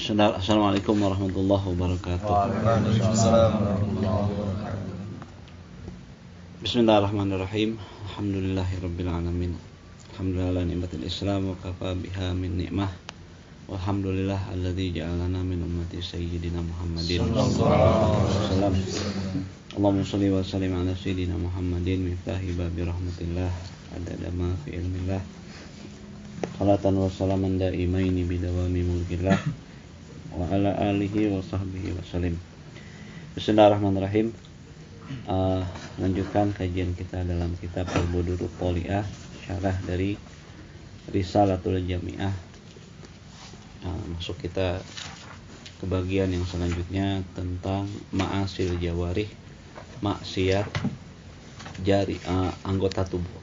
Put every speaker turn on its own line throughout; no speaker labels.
Assalamualaikum warahmatullahi wabarakatuh.
Waalaikumsalam warahmatullahi wabarakatuh.
Bismillahirrahmanirrahim. Alhamdulillahirabbil alamin. Alhamdulillah ala nikmatil Islam wa kafa biha min ni'mah. Walhamdulillah alladzi ja'alana min ummati sayyidina Muhammadin sallallahu alaihi wasallam. Allahumma shalli wa sallim ala sayyidina Muhammadin miftahi babi rahmatillah adada ma fi ilmillah. Salatan wa salaman daimaini bidawami mulkillah wa ala alihi wa sahbihi wa salim. Bismillahirrahmanirrahim. Lanjutkan kajian kita dalam kitab Al-Budurut Thali'ah, syarah dari Risalatul Jami'ah. Masuk kita ke bagian yang selanjutnya tentang ma'asil jawarih, maksiat jari anggota tubuh.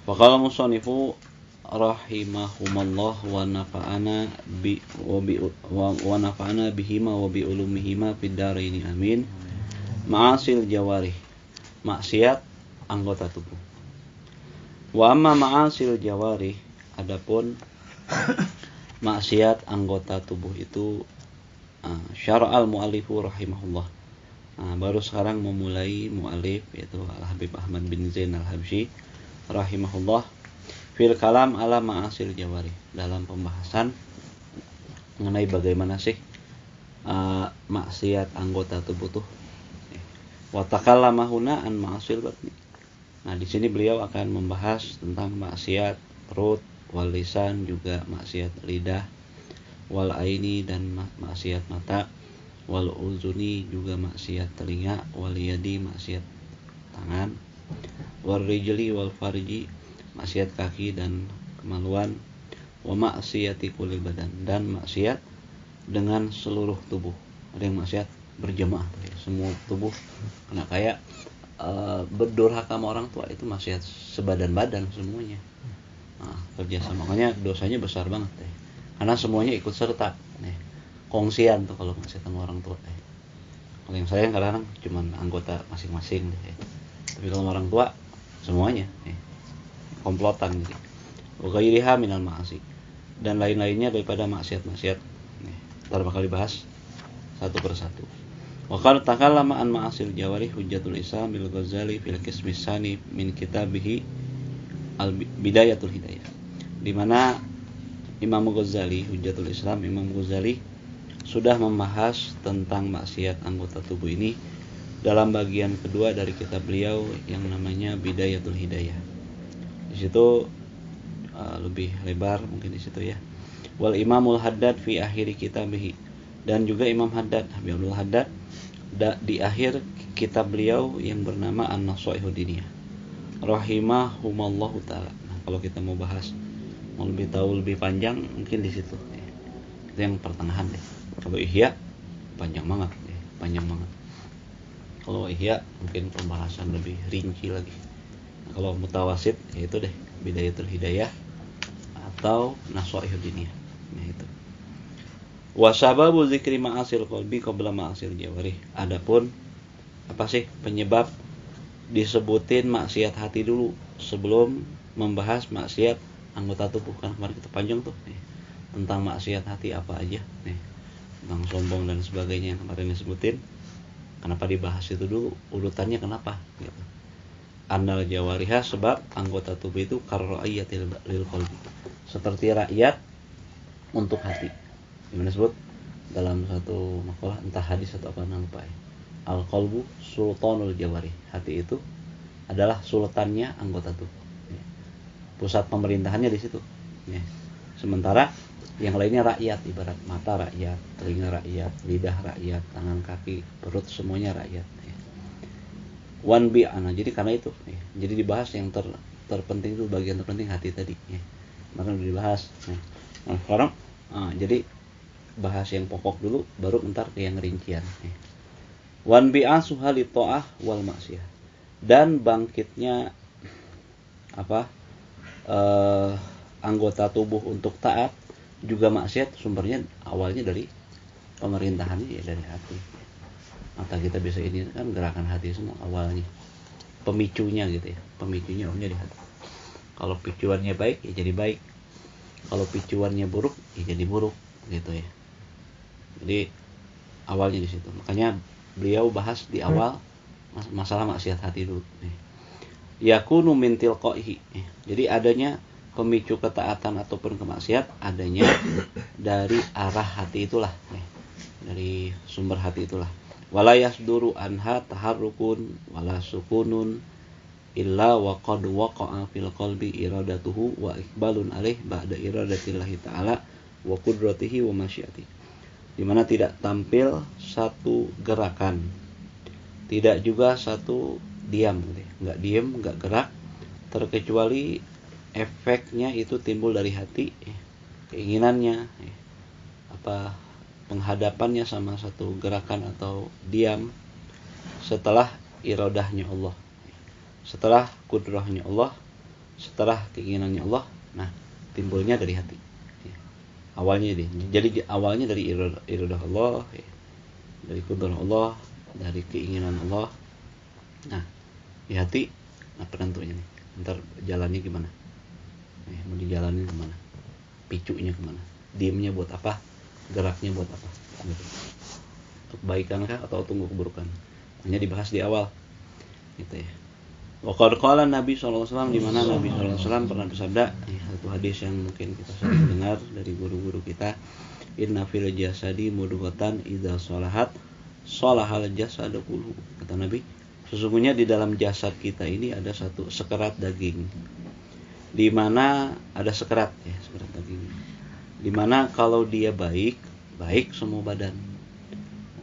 Faqala musannifu rahimahumallah wa nafa'ana bihima wa bi ulumihima fid dharaini amin. Ma'asil jawarih, maksiat anggota tubuh. Wa amma ma'asil jawarih, adapun maksiat anggota tubuh itu syara'al mu'allifu rahimahullah. Baru sekarang memulai mu'allif, yaitu Al-Habib Ahmad bin Zain Al-Habsyi rahimahullah, fil kalam ala ma'asil jawarih, dalam pembahasan mengenai bagaimana sih maksiat anggota tubuh tuh. Wa takallama huna an ma'asil batni. Nah, di sini beliau akan membahas tentang maksiat perut, wal lisan, juga maksiat lidah, wal aini, dan maksiat mata, wal uzuni, juga maksiat telinga, wal yadi, maksiat tangan, wal rijli wal farji, maksiat kaki dan kemaluan, wa maksiati kulil badan, dan maksiat dengan seluruh tubuh. Ada yang maksiat berjamaah, semua tubuh kena, kayak berdurhaka sama orang tua, itu maksiat sebadan-badan semuanya. Kerjasama, makanya dosanya besar banget deh, karena semuanya ikut serta nih. Kongsian tuh kalau maksiat sama orang tua. Kalau yang saya kadang-kadang cuman anggota masing-masing deh. Tapi kalau orang tua semuanya komplotan gitu. Wa ghairiha minal ma'asi, dan lain-lainnya daripada maksiat-maksiat. Ntar bakal dibahas satu persatu. Wa qad takallama an ma'asil jawarih Hujjatul Islam bil Ghazali fil qismi tsani min kitabih Al Bidayatul Hidayah, di mana Imam Ghazali, Hujjatul Islam Imam Ghazali, sudah membahas tentang maksiat anggota tubuh ini dalam bagian kedua dari kitab beliau yang namanya Bidayatul Hidayah. Di situ lebih lebar mungkin di situ ya. Wal Imamul Haddad fi akhiri kitabih, dan juga Imam Haddad, Habibul Haddad, di akhir kitab beliau yang bernama An-Nasaihud Diniyah rahimahumallahu taala. Nah, kalau kita mau bahas, mau lebih tahu lebih panjang, mungkin di situ. Itu yang pertengahan deh. Kalau Ihya panjang banget deh, panjang banget. Kalau Ihya mungkin pembahasan lebih rinci lagi. Nah, kalau mutawasid, ya itu deh, Bidayatul Hidayah atau Nasaihud Diniyah. Nah, itu. Wa sababu zikri ma'asil qalbi qabla ma'asil jawarih. Adapun apa sih penyebab disebutin maksiat hati dulu sebelum membahas maksiat anggota tubuh? Kan kemarin kita panjang tuh nih, tentang maksiat hati apa aja nih, tentang sombong dan sebagainya yang kemarin disebutin. Kenapa dibahas itu dulu, urutannya kenapa gitu. Annal jawariha, sebab anggota tubuh itu karra'iyatil lil qalbi, seperti rakyat untuk hati. Gimana sebut dalam satu makalah, entah hadis atau apa, nampak ya. Al-qalbu sultanul jawarih, hati itu adalah sultannya anggota tubuh. Pusat pemerintahannya di situ. Sementara yang lainnya rakyat, ibarat mata rakyat, telinga rakyat, lidah rakyat, tangan, kaki, perut, semuanya rakyat. Wan bi'ana, jadi karena itu jadi dibahas yang terpenting itu, bagian terpenting hati tadi. Maka udah dibahas. Nah, sekarang jadi bahas yang pokok dulu, baru ntar ke yang rincian. Wan bi'asuha li ta'ah wal maksiyah, dan bangkitnya anggota tubuh untuk taat juga maksiat, sumbernya awalnya dari pemerintahannya, ya dari hati. Mata kita bisa ini kan gerakan hati semua awalnya, pemicunya gitu ya, pemicunya awalnya di hati. Kalau picuannya baik ya jadi baik, kalau picuannya buruk ya jadi buruk. gitu ya. Jadi awalnya di situ. Makanya beliau bahas di awal masalah maksiat hati dulu. Yakunu min tilqaihi. Jadi adanya pemicu ketaatan ataupun kemaksiat adanya dari arah hati itulah. Dari sumber hati itulah. Wala yasduru anha taharrukun wala sukunun illa wa qad waqa'a fil qalbi iradatuhu wa iqbalun alaih ba'da iradatillahi ta'ala wa qudratihi wa masyiatihi. Di mana tidak tampil satu gerakan, tidak juga satu diam, nggak diam, nggak gerak, terkecuali efeknya itu timbul dari hati, keinginannya, apa penghadapannya sama satu gerakan atau diam setelah iradahnya Allah, setelah kudrahnya Allah, setelah keinginannya Allah. Nah, timbulnya dari hati. Awalnya jadi awalnya dari iradah Allah, dari kudrah Allah, dari keinginan Allah. Nah, di hati, nah penentunya nih, ntar jalannya gimana? Mau dijalani kemana? Picunya kemana? Diamnya buat apa? Geraknya buat apa? Gitu. Untuk kebaikan atau tunggu keburukan? Hanya dibahas di awal, gitu ya. Waqad qala Nabi SAW, di mana Nabi SAW pernah bersabda, satu hadis yang mungkin kita sering dengar dari guru-guru kita, inna fil jasadi mudghatan idza shalahat shalahal jasadu kullu. Kata Nabi, sesungguhnya di dalam jasad kita ini ada satu sekerat daging, di mana ada sekerat daging, di mana kalau dia baik, baik semua badan.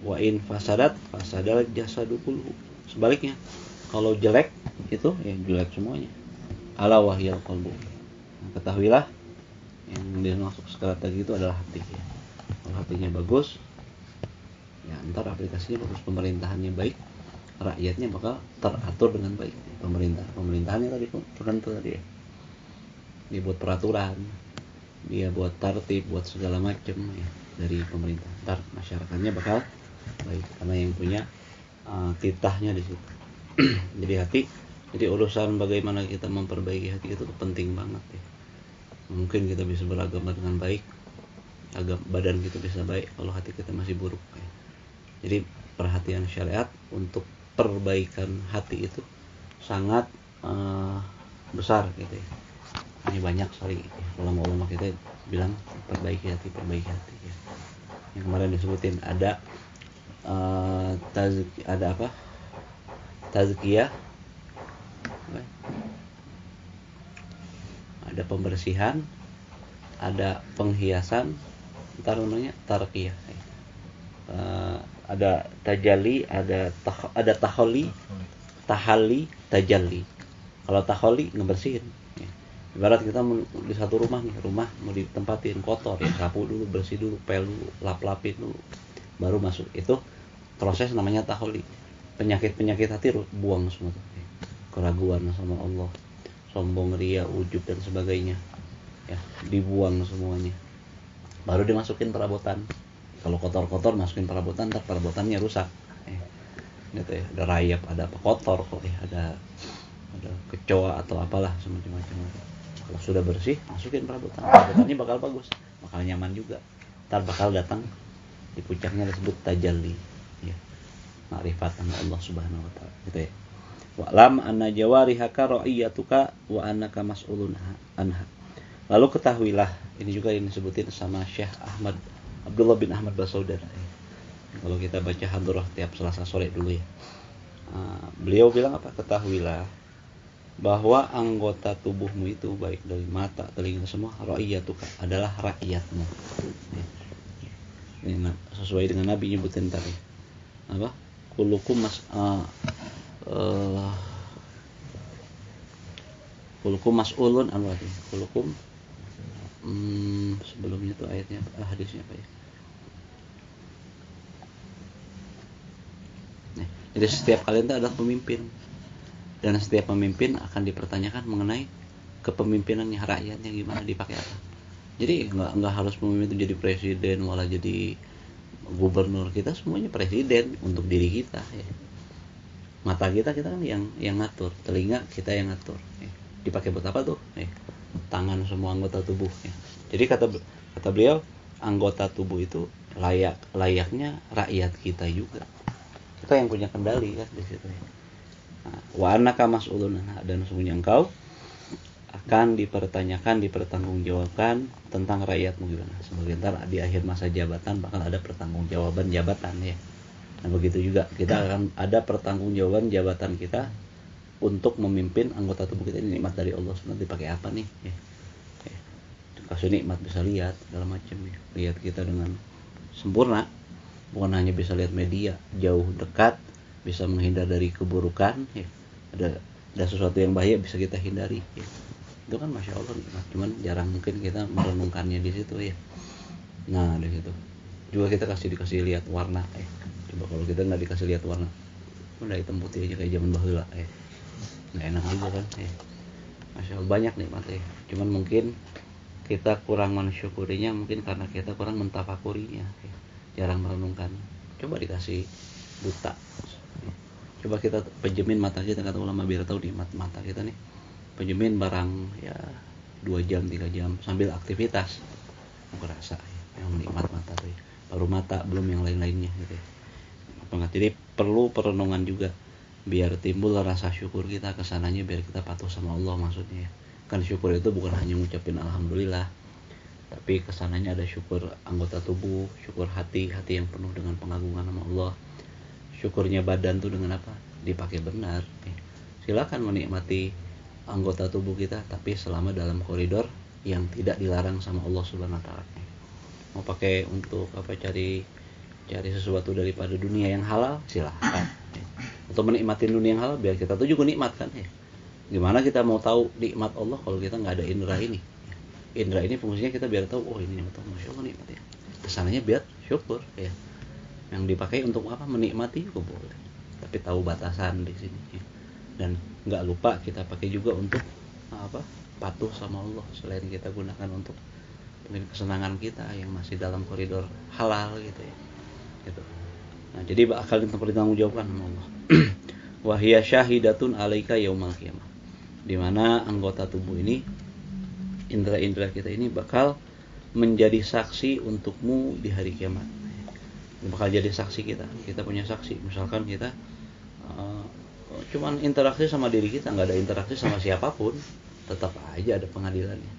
Wa in fasadat fasadal jasadu kullu. Sebaliknya, kalau jelek itu jelek semuanya. Ala wahyal qalbu. Ketahuilah yang dimaksud sekerat tadi itu adalah hati. Kalau hatinya bagus, ya ntar aplikasinya bagus, pemerintahannya baik, rakyatnya bakal teratur dengan baik. Pemerintahannya tadi tertentu tadi ya. Dia buat peraturan, dia buat tertib, buat segala macam ya dari pemerintah. Ntar masyarakatnya bakal baik karena yang punya titahnya di situ. Jadi urusan bagaimana kita memperbaiki hati itu penting banget ya. Mungkin kita bisa beragama dengan baik, badan kita bisa baik kalau hati kita masih buruk ya. Jadi perhatian syariat untuk perbaikan hati itu sangat besar gitu ya. Ini banyak sekali ulama-ulama kita bilang perbaiki hati ya. Yang kemarin disebutin ada tazkiyah, ada pembersihan, ada penghiasan, ntar namanya tarqiyah. Ada tajalli, ada tahalli, tajalli. Kalau tahalli ngebersihin. Ibarat kita di satu rumah nih, rumah mau ditempatin kotor ya, sapu dulu, bersih dulu, pel dulu, lap-lapin dulu, baru masuk. Itu proses namanya tahalli. Penyakit hati buang semua tuh. Keraguan sama Allah, sombong, ria, ujub dan sebagainya. Ya, dibuang semuanya. Baru dimasukin perabotan. Kalau kotor-kotor masukin perabotan, ntar perabotannya rusak. Gitu ya, ada rayap, ada apa kotor kok ya, ada kecoa atau apalah semacam-macam. Kalau sudah bersih, masukin perabotan. Perabotannya bakal bagus, bakal nyaman juga. Ntar bakal datang di puncaknya disebut tajalli. Ya. Ma'rifat sama Allah Subhanahu wa taala, gitu ya. Wa'lam anna jawarihaka ra'iyatuka wa annaka mas'ulun anha. Lalu ketahuilah, ini juga yang disebutin sama Syekh Abdullah bin Ahmad Basaudar. Kalau kita baca hadroh tiap Selasa sore dulu ya. Beliau bilang apa? Ketahuilah bahwa anggota tubuhmu itu baik dari mata, telinga semua, ra'iyatuka adalah rakyatmu. Ini sesuai dengan Nabi nyebutin tadi. Apa? Kulukum mas'ulun an wadi. Kulukum sebelumnya itu ayatnya hadisnya apa ya? Jadi setiap kalian itu adalah pemimpin, dan setiap pemimpin akan dipertanyakan mengenai kepemimpinannya, rakyatnya gimana, dipakai apa. Jadi nggak harus pemimpin itu jadi presiden, malah jadi gubernur. Kita semuanya presiden untuk diri kita ya. Mata kita kan yang ngatur, telinga kita yang ngatur ya. Dipakai buat apa tuh? Tangan, semua anggota tubuh ya. Jadi kata beliau, anggota tubuh itu layaknya rakyat kita juga. Kita yang punya kendali kan di situ. Nah, wa annaka mas'ulun dan sesungguhnya engkau akan dipertanggungjawabkan tentang rakyatmu gimana. Sebentar di akhir masa jabatan bakal ada pertanggungjawaban jabatan ya. Nah begitu juga kita akan ada pertanggungjawaban jabatan kita untuk memimpin anggota tubuh kita. Ini nikmat dari Allah sebenarnya dipakai apa nih ya. Kasih nikmat bisa lihat segala macam ya. Lihat kita dengan sempurna, bukan hanya bisa lihat media jauh dekat, bisa menghindar dari keburukan ya. Ada sesuatu yang bahaya bisa kita hindari ya. Itu kan masya Allah nikmat, cuman jarang mungkin kita merenungkannya di situ ya. Nah di situ juga kita dikasih lihat warna coba kalau kita nggak dikasih lihat warna udah hitam putih aja kayak zaman baheula nggak enak juga kan masya Allah banyak nikmat cuman mungkin kita kurang mensyukurinya, mungkin karena kita kurang mentafakurinya jarang merenungkan. Coba dikasih buta, coba kita pejemin mata kita, kata ulama biar tahu nikmat mata kita nih. Pejemin barang ya 2 jam 3 jam sambil aktivitas ngerasa yang nikmat mata tuh baru mata belum yang lain-lainnya gitu ya. Jadi perlu perenungan juga biar timbul rasa syukur kita kesananya, biar kita patuh sama Allah maksudnya ya. Kan syukur itu bukan hanya ngucapin alhamdulillah, tapi kesananya ada syukur anggota tubuh, syukur hati yang penuh dengan pengagungan sama Allah. Syukurnya badan tuh dengan apa? Dipakai benar. Silakan menikmati anggota tubuh kita, tapi selama dalam koridor yang tidak dilarang sama Allah Subhanahu wa taala. Mau pakai untuk apa, cari sesuatu daripada dunia yang halal, silakan. Untuk menikmati dunia yang halal biar kita tuh juga nikmat kan ya. Gimana kita mau tahu nikmat Allah kalau kita nggak ada indera ini? Indera ini fungsinya kita biar tahu, oh ini nikmat Allah, masya Allah nikmat ya. Kesananya biar syukur ya. Yang dipakai untuk apa? Menikmati juga boleh, tapi tahu batasan di sini ya. Dan nggak lupa kita pakai juga untuk apa, patuh sama Allah, selain kita gunakan untuk mungkin kesenangan kita yang masih dalam koridor halal gitu ya gitu. Nah jadi bakal dipertanggungjawabkan sama Allah. Wahya syahidatun alaika yaumal qiyamah, dimana anggota tubuh ini, indera-indera kita ini bakal menjadi saksi untukmu di hari kiamat. Bakal jadi saksi kita punya saksi. Misalkan kita cuman interaksi sama diri kita, nggak ada interaksi sama siapapun, tetap aja ada pengadilannya.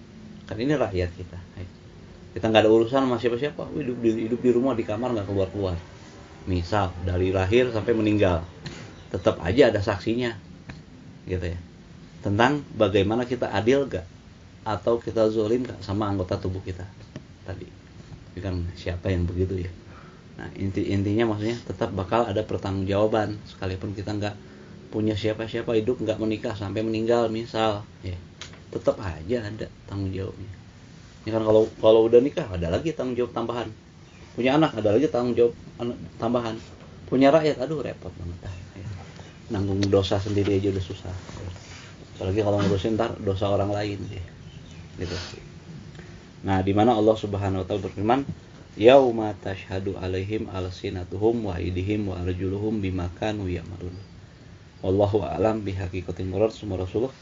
Kan ini rakyat kita nggak ada urusan sama siapa-siapa, hidup di rumah, di kamar, nggak keluar. Misal dari lahir sampai meninggal, tetap aja ada saksinya gitu ya, tentang bagaimana kita adil gak atau kita zolim gak sama anggota tubuh kita tadi. Ini kan siapa yang begitu ya. Nah intinya maksudnya tetap bakal ada pertanggungjawaban, sekalipun kita nggak punya siapa-siapa, hidup nggak menikah sampai meninggal misal ya, tetap aja ada tanggung jawabnya. Ini kan kalau udah nikah ada lagi tanggung jawab tambahan, punya anak ada lagi tanggung jawab tambahan, punya rakyat aduh repot banget ya. Nanggung dosa sendiri aja udah susah, apalagi kalau ngurusin ntar dosa orang lain ya gitu. Nah di mana Allah Subhanahu wa taala berfirman, yauma tashhadu alaihim alsinatuhum wa aydihim wa arjuluhum bima kanu ya'malun. Wallahu a'lam bihaqiqatil murad. Summa Rasulullah,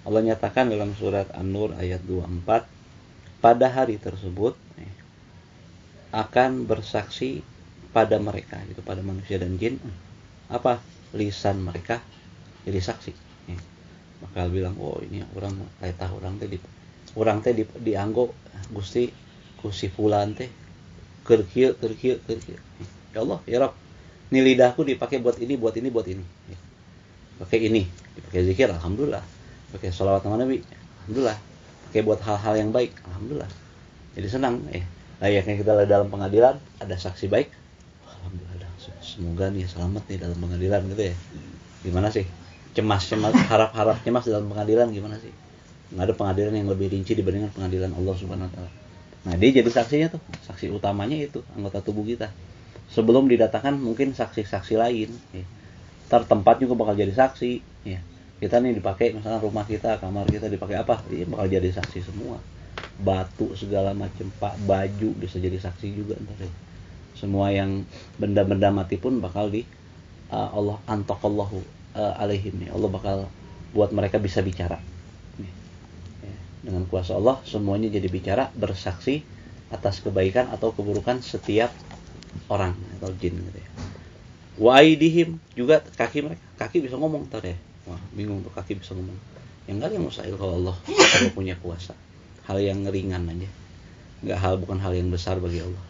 Allah nyatakan dalam surat An-Nur ayat 24, pada hari tersebut akan bersaksi pada mereka, itu pada manusia dan jin, apa? Lisan mereka jadi saksi. Bakal bilang, oh ini orang kaitah orang teh dianggo Gusti kusi fulan teh keur kieu. Ya Allah, ya Rabb, ini lidahku dipakai buat ini. Pakai ini, dipakai zikir, alhamdulillah. Pakai sholawat sama Nabi, alhamdulillah. Pakai buat hal-hal yang baik, alhamdulillah. Jadi senang layaknya kita dalam pengadilan ada saksi baik, alhamdulillah. Semoga nih selamat nih dalam pengadilan gitu ya. Gimana sih? Cemas, harap cemas dalam pengadilan gimana sih? Nggak ada pengadilan yang lebih rinci dibandingkan pengadilan Allah Subhanahu wa taala. Nah, dia jadi saksinya tuh. Saksi utamanya itu anggota tubuh kita. Sebelum didatangkan mungkin saksi-saksi lain ya. Ntar tempat juga bakal jadi saksi ya. Kita nih dipakai misalnya rumah kita, kamar kita dipakai apa? Ini bakal jadi saksi semua. Batu segala macam, baju bisa jadi saksi juga ntar ya. Semua yang benda-benda mati pun bakal Allah antaqallahu alaihim ya. Allah bakal buat mereka bisa bicara. Dengan kuasa Allah semuanya jadi bicara, bersaksi atas kebaikan atau keburukan setiap orang atau jin gitu ya. Wa aidihim, juga kaki mereka. Kaki bisa ngomong tadi ya. Wah, bingung tuh kaki bisa ngomong. Yang enggak yang mustahil kalau Allah punya kuasa. Hal yang ringan aja. Bukan hal yang besar bagi Allah.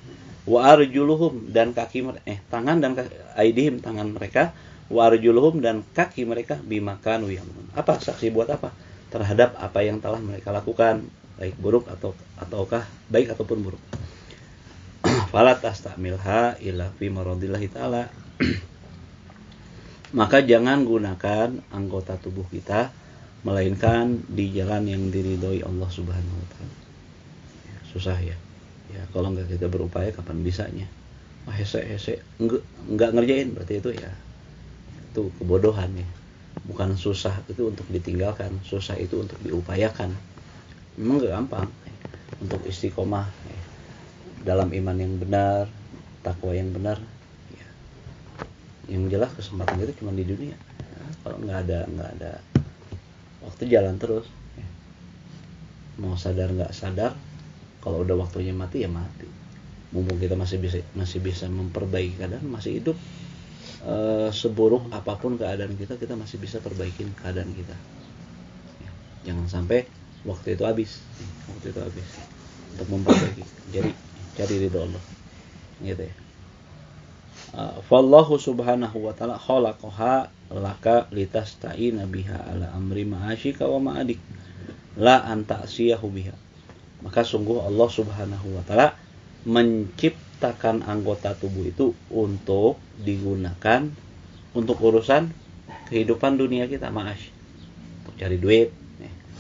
Wa arjuluhum, dan kaki tangan dan aidihim, tangan mereka, wa arjuluhum, dan kaki mereka, bimakan wiyam. Apa saksi buat apa? Terhadap apa yang telah mereka lakukan, baik buruk ataukah baik ataupun buruk. Fala tastamilha illa fi maradillahi ta'ala. Maka jangan gunakan anggota tubuh kita melainkan di jalan yang diridhoi Allah Subhanahu wa taala. Ya, susah ya. Ya kalau enggak kita berupaya kapan bisanya? Hese enggak ngerjain berarti itu ya itu kebodohan ya. Bukan susah itu untuk ditinggalkan, susah itu untuk diupayakan. Memang enggak gampang untuk istiqomah dalam iman yang benar, takwa yang benar. Ya. Yang jelas kesempatan itu cuma di dunia. Ya, kalau enggak ada waktu jalan terus. Ya. Mau sadar enggak sadar, kalau udah waktunya mati ya mati. Mumpung kita masih bisa memperbaiki keadaan, masih hidup. Seburuk apapun keadaan kita masih bisa perbaikin keadaan kita. Ya. Jangan sampai waktu itu habis untuk memperbaiki. Jadi cari ridho Allah. Gitu ya. Fallahu subhanahu wa ta'ala khalaqaha laka litasta'ina biha ala amri ma'asyika wa ma'adik la anta'siyahu biha. Maka sungguh Allah Subhanahu wa taala menciptakan anggota tubuh itu untuk digunakan untuk urusan kehidupan dunia kita, ma'ash. Untuk cari duit,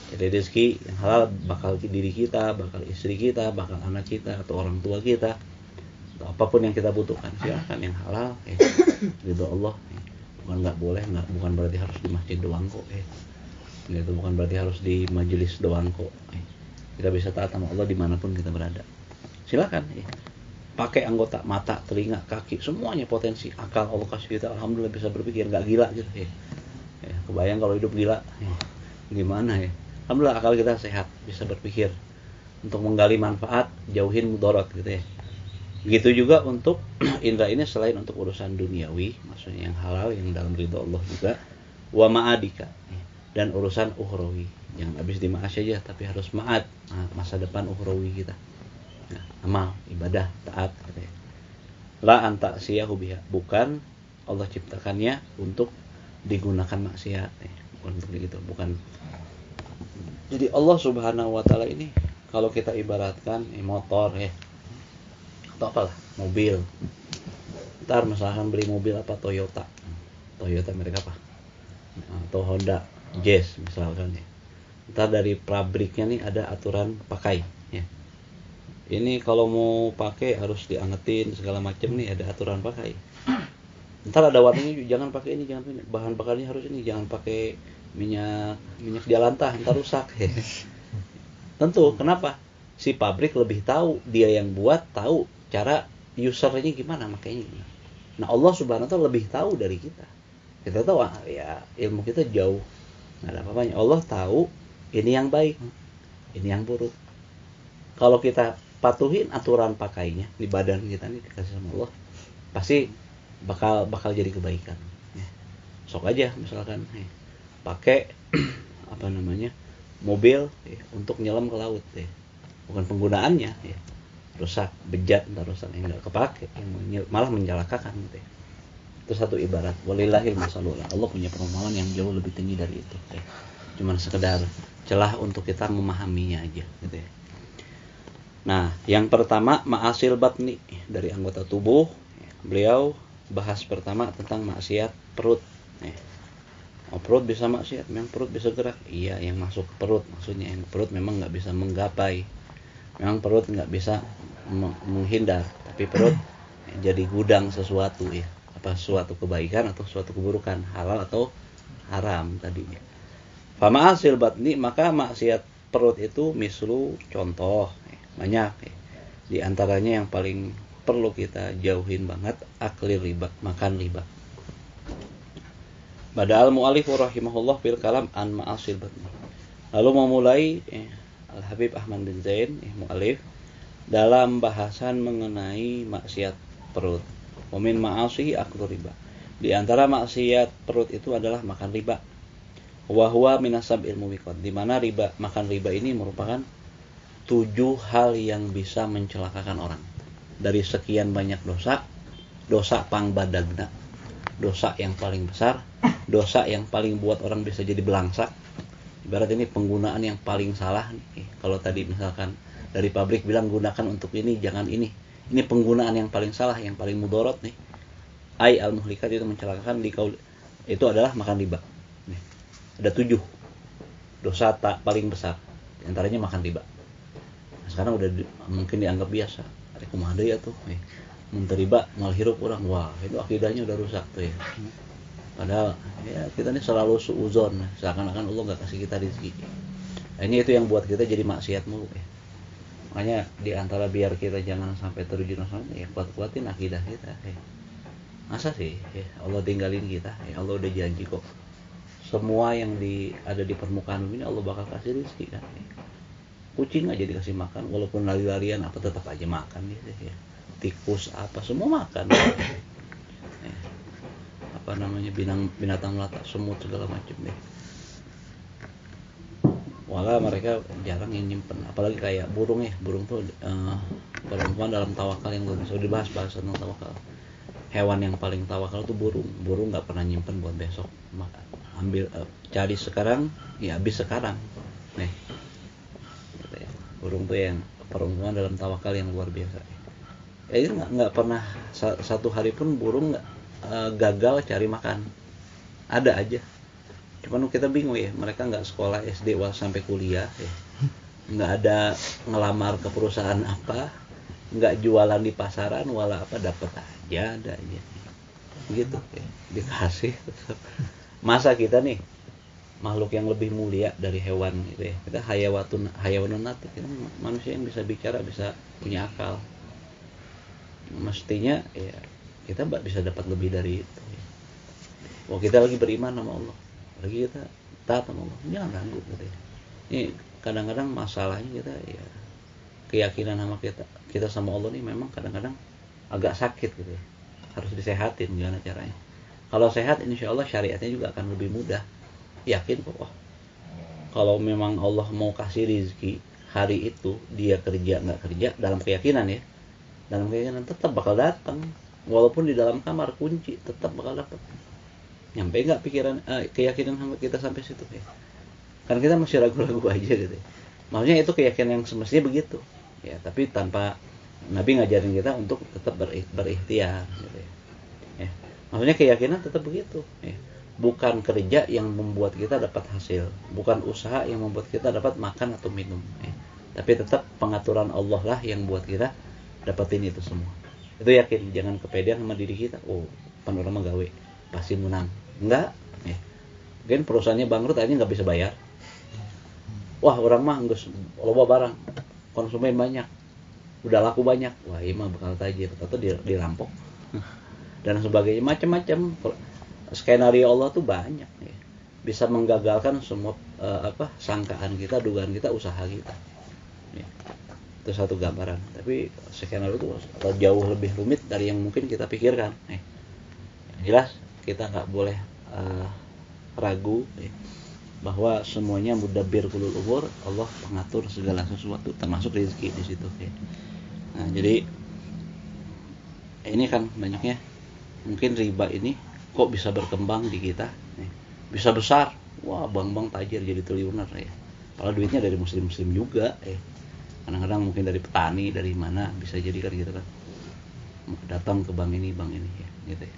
cari rezeki yang halal, bakal diri kita, bakal istri kita, bakal anak kita atau orang tua kita. Atau apapun yang kita butuhkan, silakan yang halal, ridho Allah. Bukan enggak boleh, bukan berarti harus di masjid doang kok, Itu bukan berarti harus di majelis doang kok. Kita bisa taat sama Allah dimanapun kita berada. Silakan. Pakai anggota mata, telinga, kaki, semuanya potensi. Akal Allah kasih kita, alhamdulillah bisa berpikir, nggak gila gitu. Kebayang kalau hidup gila, gimana ya? Alhamdulillah akal kita sehat, bisa berpikir untuk menggali manfaat, jauhin mudarat gitu ya. Begitu juga untuk indra ini selain untuk urusan duniawi, maksudnya yang halal, yang dalam ridho Allah juga, wa ma'adika, dan urusan ukhrawi. Jangan habis di ma'as aja, tapi harus ma'ad, masa depan ukhrawi kita. Nah, amal, ibadah, taat gitu ya. La anta siyahu biha, bukan Allah ciptakannya untuk digunakan maksiat, bukan untuk begitu, bukan. Jadi Allah Subhanahu wa taala ini kalau kita ibaratkan motor atau apalah, mobil. Ntar misalkan beli mobil apa, Toyota merek apa? Atau Honda Jazz misalkan ya. Ntar dari pabriknya nih ada aturan pakai ya. Ini kalau mau pakai harus diangetin segala macam nih, ada aturan pakai. Ntar ada warnanya, jangan pakai ini, jangan ini. Bahan bakarnya harus ini, jangan pakai minyak dialantah, ntar rusak ya. Tentu, kenapa? Si pabrik lebih tahu, dia yang buat tahu cara usernya gimana, makanya gimana. Nah Allah Subhanahu wa taala lebih tahu dari kita. Kita tahu ya, ilmu kita jauh, nggak ada apa-apanya. Allah tahu ini yang baik, ini yang buruk. Kalau kita patuhin aturan pakainya di badan kita nih, dikasih sama Allah, pasti bakal jadi kebaikan. Sok aja misalkan pakai mobil untuk nyelam ke laut, bukan penggunaannya rusak, bejat, entar rusak, enggak kepake, malah mencelakakan gitu. Itu satu ibarat. Walillahil masalul. Allah punya perumpamaan yang jauh lebih tinggi dari itu. Cuman sekedar celah untuk kita memahaminya aja gitu ya. Nah, yang pertama ma'asil batni, dari anggota tubuh. Beliau bahas pertama tentang maksiat perut. Perut bisa maksiat, memang perut bisa gerak. Iya, yang masuk ke perut, maksudnya yang perut memang nggak bisa menggapai. Memang perut nggak bisa menghindar, tapi perut jadi gudang sesuatu ya. Apa suatu kebaikan atau suatu keburukan, halal atau haram tadinya. Fama'asil batni, maka maksiat perut itu mislu, contoh banyak di antaranya yang paling perlu kita jauhin banget, akli riba, makan riba. Badal mu'alif rahimahullah fil kalam an ma'asil batni. Lalu memulai Al-Habib Ahmad bin Zain mu'alif dalam bahasan mengenai maksiat perut. Wa min ma'asi aklu riba. Di antara maksiat perut itu adalah makan riba. Wa huwa minasab ilmu wiqad. Di mana riba, makan riba ini merupakan 7 hal yang bisa mencelakakan orang. Dari sekian banyak dosa, dosa pang badagna, dosa yang paling besar, dosa yang paling buat orang bisa jadi belangsak. Ibarat ini penggunaan yang paling salah nih. Kalau tadi misalkan dari pabrik bilang gunakan untuk ini, jangan ini. Ini penggunaan yang paling salah, yang paling mudorot nih. Ai al-muhlikat, itu mencelakakan, itu adalah makan riba. Nih. Ada 7 dosa tak paling besar. Di antaranya makan riba. Nah, sekarang udah mungkin dianggap biasa. Ada kumaha ya tuh. Mun riba mal hirup orang, wah itu akidahnya udah rusak tuh ya. Padahal ya kita ini selalu suuzon, seakan-akan Allah nggak kasih kita rezeki. Nah, ini itu yang buat kita jadi maksiat mulu ya. Makanya di antara biar kita jangan sampai terjun sana, ya kuat-kuatin akidah kita. Ya. Masa sih ya, Allah tinggalin kita? Ya Allah udah janji kok. Semua yang ada di permukaan bumi ini Allah bakal kasih rezeki kan. Ya. Kucing aja dikasih makan, walaupun lari-larian apa tetap aja makan gitu ya. Tikus apa semua makan. Ya. Apa namanya binatang melata, semut segala macam deh. Walau mereka jarang yang nyimpen, apalagi kayak burung ya. Burung tuh perempuan dalam tawakal yang belum bisa dibahas tentang tawakal. Hewan yang paling tawakal tuh burung. Burung nggak pernah nyimpen buat besok. Ambil cari sekarang, ya habis sekarang. Nih, gitu ya. Burung tuh yang perempuan dalam tawakal yang luar biasa. Ya itu nggak pernah satu hari pun burung nggak gagal cari makan. Ada aja. Cuman kita bingung ya, mereka nggak sekolah SD sampai kuliah ya. Nggak ada ngelamar ke perusahaan apa, nggak jualan di pasaran, wala apa dapat aja, ada aja. Begitu ya, dikasih. Masa kita nih makhluk yang lebih mulia dari hewan gitu ya. Kita hayawanun natik, kita manusia yang bisa bicara, bisa punya akal. Mestinya ya kita bisa dapat lebih dari itu. Wah, kita lagi beriman sama Allah, lagi kita taat sama Allah, jangan ganggu gitu ya. Ini kadang-kadang masalahnya kita ya keyakinan sama kita sama Allah nih memang kadang-kadang agak sakit gitu ya. Harus disehatin gimana caranya. Kalau sehat insya Allah syariatnya juga akan lebih mudah. Yakin kok. Wah, kalau memang Allah mau kasih rezeki hari itu, dia kerja nggak kerja, dalam keyakinan ya, dalam keyakinan tetap bakal datang. Walaupun di dalam kamar kunci, tetap bakal dapat. Nyampe nggak keyakinan sama kita sampai situ ya? Kan kita masih ragu-ragu aja gitu ya. Maksudnya itu keyakinan yang semestinya begitu ya, tapi tanpa Nabi ngajarin kita untuk tetap berikhtiar gitu ya. Maksudnya keyakinan tetap begitu ya. Bukan kerja yang membuat kita dapat hasil, bukan usaha yang membuat kita dapat makan atau minum ya. Tapi tetap pengaturan Allah lah yang buat kita dapetin itu semua. Itu yakin, jangan kepedean sama diri kita. Oh, panorama gawe pasti menang. Enggak ya. Mungkin perusahaannya bangkrut, akhirnya nggak bisa bayar. Wah, orang mah geus loba barang, konsumen banyak, udah laku banyak, wah ini mah bakal tajir atau dirampok dan sebagainya. Macam-macam skenario Allah tuh banyak ya. Bisa menggagalkan semua sangkaan kita, dugaan kita, usaha kita ya. Itu satu gambaran, tapi skenario itu jauh lebih rumit dari yang mungkin kita pikirkan ya. Jelas kita nggak boleh ragu ya, bahwa semuanya mudabbir kulul umur, Allah mengatur segala sesuatu termasuk rezeki di situ ya. Nah, jadi ini kan banyaknya mungkin riba ini kok bisa berkembang di kita ya. Bisa besar, wah bang tajir jadi triliuner ya. Padahal duitnya dari muslim juga ya. Kadang-kadang mungkin dari petani, dari mana bisa jadi kan gitu kan, datang ke bank ini ya gitu ya.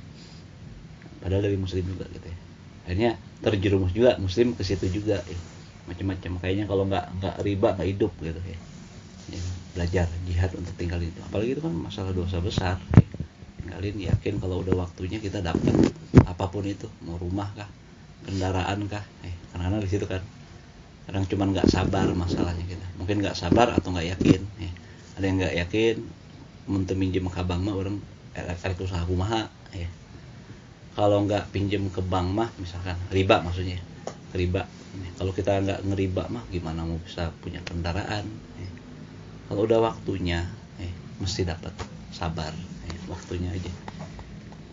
Padahal dari muslim juga gitu ya. Akhirnya terjerumus juga muslim ke situ juga ya. Macam-macam kayaknya kalau nggak riba nggak hidup gitu ya. Ya, belajar jihad untuk tinggalin itu, apalagi itu kan masalah dosa besar ya. Tinggalin, yakin kalau udah waktunya kita dapat apapun itu, mau rumah kah, kendaraan kah, kadang-kadang di situ kan kadang cuman nggak sabar masalahnya kita, mungkin nggak sabar atau nggak yakin ya. Ada yang nggak yakin untuk minjem ke bank mah orang elektrik usaha kumaha ya. Kalau nggak pinjem ke bank mah, misalkan riba maksudnya, riba. Kalau kita nggak ngeriba mah, gimana mau bisa punya kendaraan? Kalau udah waktunya, mesti dapat sabar, waktunya aja.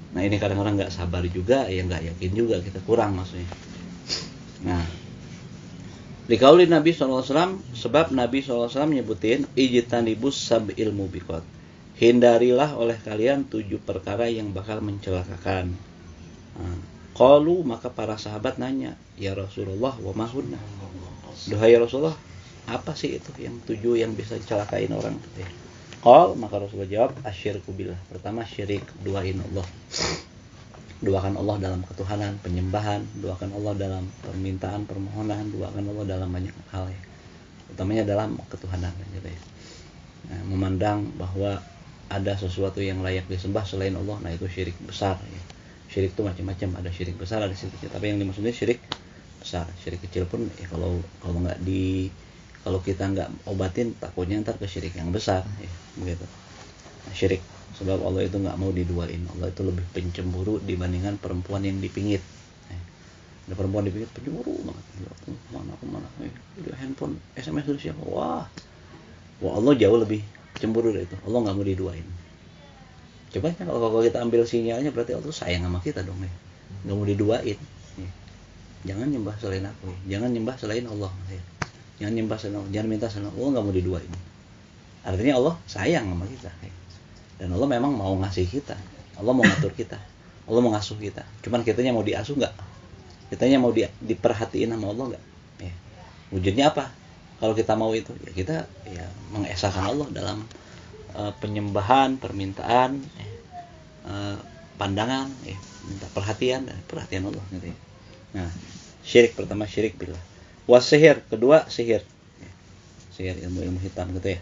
Nah ini kadang-kadang nggak sabar juga, ya nggak yakin juga, kita kurang maksudnya. Nah, dikauli Nabi SAW, sebab Nabi SAW nyebutin ijtanibus sab'il mubiqat, hindarilah oleh kalian 7 perkara yang bakal mencelakakan. Qalu, maka para sahabat nanya, ya Rasulullah, wa mahunna, duhai Rasulullah, apa sih itu yang 7 yang bisa celakain orang? Qal, maka Rasulullah jawab, asyirku billah. Pertama syirik, duain Allah, duakan Allah dalam ketuhanan, penyembahan, duakan Allah dalam permintaan, permohonan, duakan Allah dalam banyak hal ya. Utamanya dalam ketuhanan gitu ya. Nah, memandang bahwa ada sesuatu yang layak disembah selain Allah, nah itu syirik besar ya. Syirik itu macam-macam, ada syirik besar, ada syirik kecil. Tapi yang dimaksudnya syirik besar. Syirik kecil pun ya kalau kita nggak obatin, takutnya ntar ke syirik yang besar ya, begitu. Nah, syirik, sebab Allah itu nggak mau diduain. Allah itu lebih pencemburu dibandingkan perempuan yang dipingit. Ada perempuan dipingit pencemburu banget. Kemana dia handphone SMS dari siapa? Wah Allah jauh lebih cemburu dari itu. Allah nggak mau diduain. Coba ya, kalau kita ambil sinyalnya, berarti Allah sayang sama kita dong ya. Nggak mau diduain ya. Jangan nyembah selain aku ya. Jangan nyembah selain Allah ya. Jangan nyembah selain Allah, jangan minta selain Allah nggak mau diduain. Artinya Allah sayang sama kita ya. Dan Allah memang mau ngasih kita, Allah mau ngatur kita, Allah mau ngasuh kita. Cuman kitanya mau diasuh nggak? Kitanya mau diperhatiin sama Allah nggak? Ya. Wujudnya apa? Kalau kita mau itu, ya kita ya mengesahkan Allah dalam penyembahan, permintaan, pandangan, minta perhatian dan perhatian Allah gitu ya. Nah, syirik pertama syirik billah. Wasihir, kedua sihir. Sihir ilmu hitam gitu ya.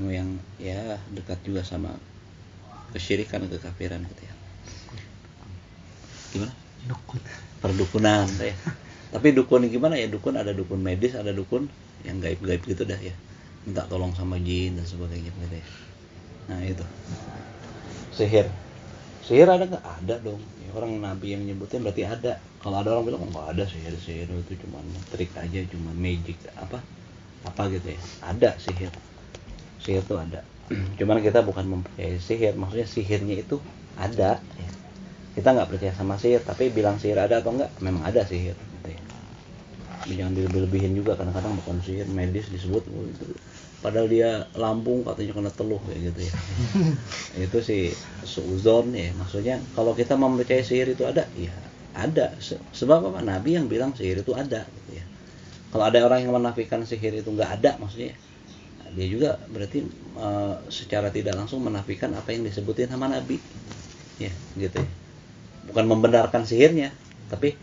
Ilmu yang ya dekat juga sama kesyirikan, kekafiran gitu ya. Gimana?
Dukun.
Perdukunan ya. Tapi dukun gimana ya? Dukun ada dukun medis, ada dukun yang gaib-gaib gitu dah ya. Minta tolong sama jin dan sebagainya gitu ya. Nah, itu. Sihir. Sihir ada nggak? Ada dong. Ya, orang Nabi yang nyebutin berarti ada. Kalau ada orang bilang nggak ada sihir itu cuma trik aja, cuma magic apa gitu ya. Ada sihir. Sihir itu ada. Cuman kita bukan mempercayai sihir. Maksudnya sihirnya itu ada ya. Kita nggak percaya sama sihir, tapi bilang sihir ada atau enggak, memang ada sihir gitu ya. Jangan dilebih-lebihin juga, kadang-kadang bukan sihir medis disebut itu. Padahal dia lambung katanya kena teluh kayak gitu ya. Itu sih suuzon ya. Maksudnya kalau kita mempercayai sihir itu ada, ya ada. Sebab apa? Nabi yang bilang sihir itu ada gitu ya. Kalau ada orang yang menafikan sihir itu nggak ada, maksudnya dia juga berarti secara tidak langsung menafikan apa yang disebutin sama Nabi ya gitu ya. Bukan membenarkan sihirnya, tapi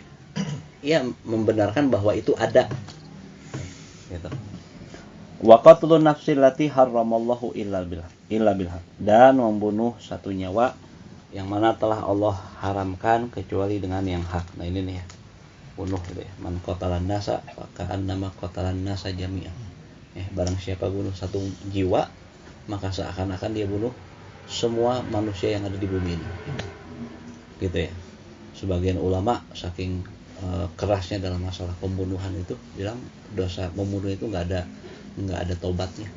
ya membenarkan bahwa itu ada gitu. Wa qatlun nafsi allati harramallahu illa bilhaq, dan membunuh satu nyawa yang mana telah Allah haramkan kecuali dengan yang hak. Nah ini nih ya, bunuh gitu ya. Man qatalan nasa fakaannama qatalan nasa jami'an. Barang siapa bunuh satu jiwa, maka seakan-akan dia bunuh semua manusia yang ada di bumi ini. Gitu ya. Sebagian ulama saking kerasnya dalam masalah pembunuhan itu bilang dosa membunuh itu nggak ada tobatnya.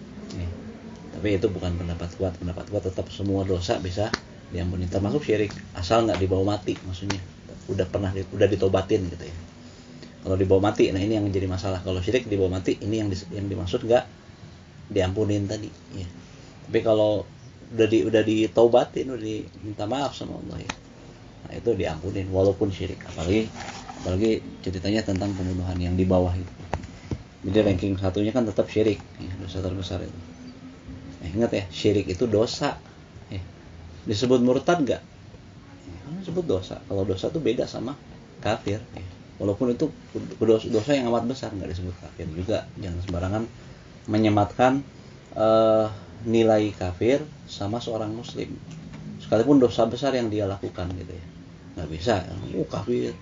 Tapi itu bukan pendapat kuat. Pendapat kuat tetap semua dosa bisa diampuni, termasuk syirik, asal nggak dibawa mati, maksudnya udah ditobatin gitu ya. Kalau dibawa mati, nah ini yang menjadi masalah. Kalau syirik dibawa mati, ini yang dimaksud nggak diampunin tadi. Ya. Tapi kalau udah ditobatin, udah diminta maaf sama Allah ya, nah itu diampunin walaupun syirik. Apalagi ceritanya tentang pembunuhan yang di bawah itu. Jadi ranking satunya kan tetap syirik, ya, dosa terbesar itu. Ingat ya, syirik itu dosa. Ya. Disebut murtad nggak? Ya, disebut dosa. Kalau dosa itu beda sama kafir. Ya. Walaupun itu dosa yang amat besar, nggak disebut kafir juga. Jangan sembarangan menyematkan nilai kafir sama seorang muslim. Sekalipun dosa besar yang dia lakukan gitu ya. Nggak bisa. Oh kafir.